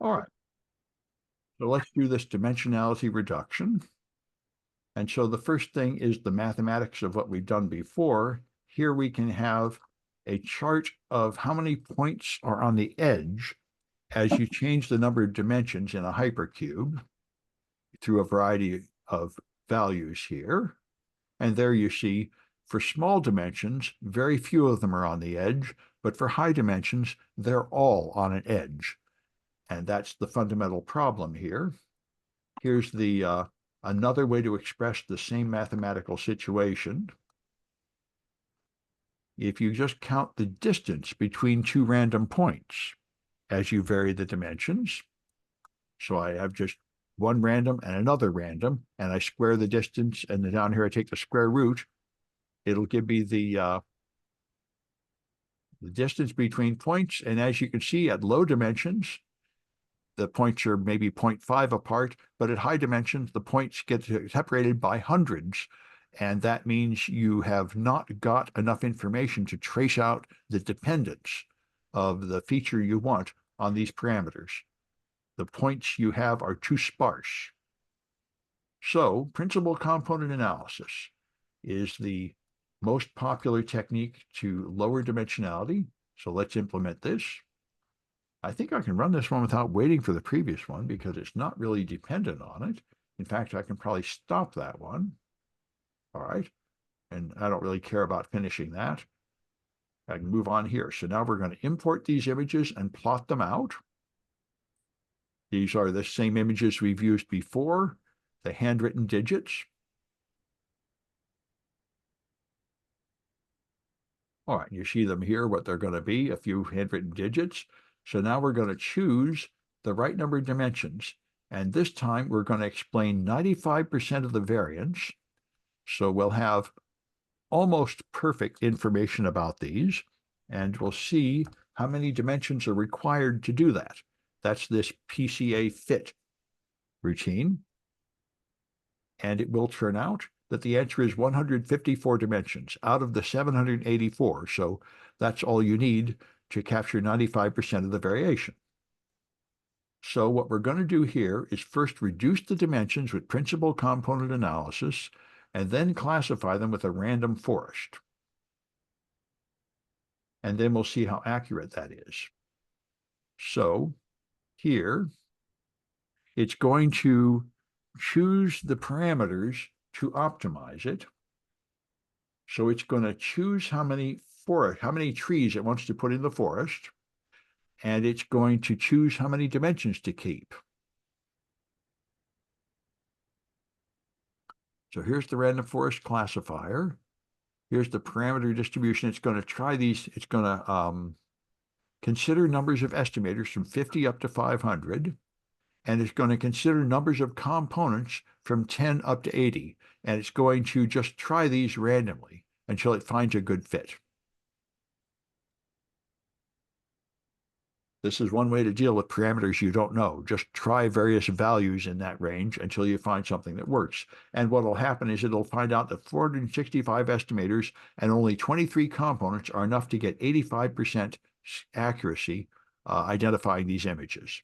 All right, so let's do this dimensionality reduction. And so the first thing is the mathematics of what we've done before. Here we can have a chart of how many points are on the edge as you change the number of dimensions in a hypercube through a variety of values here. And there you see, for small dimensions, very few of them are on the edge, but for high dimensions, they're all on an edge. And that's the fundamental problem here. Here's the another way to express the same mathematical situation. If you just count the distance between two random points as you vary the dimensions, so I have just one random and another random, and I square the distance, and then down here I take the square root, it'll give me the distance between points. And as you can see, at low dimensions, the points are maybe 0.5 apart, but at high dimensions, the points get separated by hundreds. And that means you have not got enough information to trace out the dependence of the feature you want on these parameters. The points you have are too sparse. So principal component analysis is the most popular technique to lower dimensionality. So let's implement this. I think I can run this one without waiting for the previous one because it's not really dependent on it. In fact, I can probably stop that one. All right. And I don't really care about finishing that. I can move on here. So now we're going to import these images and plot them out. These are the same images we've used before, the handwritten digits. All right, you see them here, what they're going to be, a few handwritten digits. So now we're going to choose the right number of dimensions. And this time we're going to explain 95% of the variance. So we'll have almost perfect information about these. And we'll see how many dimensions are required to do that. That's this PCA fit routine. And it will turn out that the answer is 154 dimensions out of the 784. So that's all you need to capture 95% of the variation. So what we're going to do here is first reduce the dimensions with principal component analysis, and then classify them with a random forest. And then we'll see how accurate that is. So here, it's going to choose the parameters to optimize it. So it's going to choose how many trees it wants to put in the forest, and it's going to choose how many dimensions to keep. So here's the random forest classifier. Here's the parameter distribution. It's going to try these. It's going to consider numbers of estimators from 50 up to 500. And it's going to consider numbers of components from 10 up to 80. And it's going to just try these randomly until it finds a good fit. This is one way to deal with parameters you don't know. Just try various values in that range until you find something that works. And what will happen is it'll find out that 465 estimators and only 23 components are enough to get 85% accuracy identifying these images.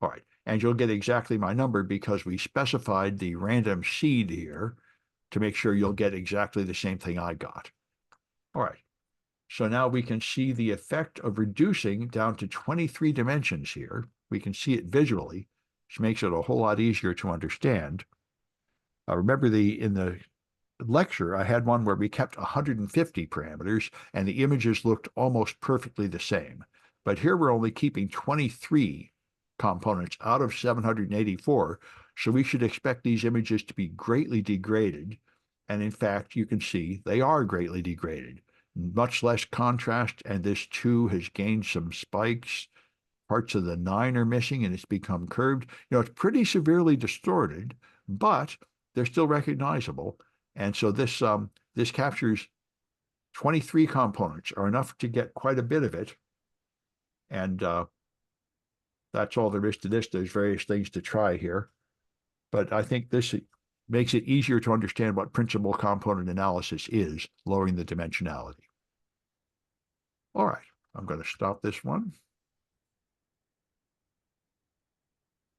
All right, and you'll get exactly my number because we specified the random seed here to make sure you'll get exactly the same thing I got. All right. So now we can see the effect of reducing down to 23 dimensions here. We can see it visually, which makes it a whole lot easier to understand. Remember in the lecture, I had one where we kept 150 parameters and the images looked almost perfectly the same. But here we're only keeping 23 components out of 784. So we should expect these images to be greatly degraded. And in fact, you can see they are greatly degraded. Much less contrast, and this 2 has gained some spikes. Parts of the 9 are missing, and it's become curved. It's pretty severely distorted, but they're still recognizable. And so this captures 23 components, are enough to get quite a bit of it. And that's all there is to this. There's various things to try here. But I think this makes it easier to understand what principal component analysis is, lowering the dimensionality. All right, I'm going to stop this one.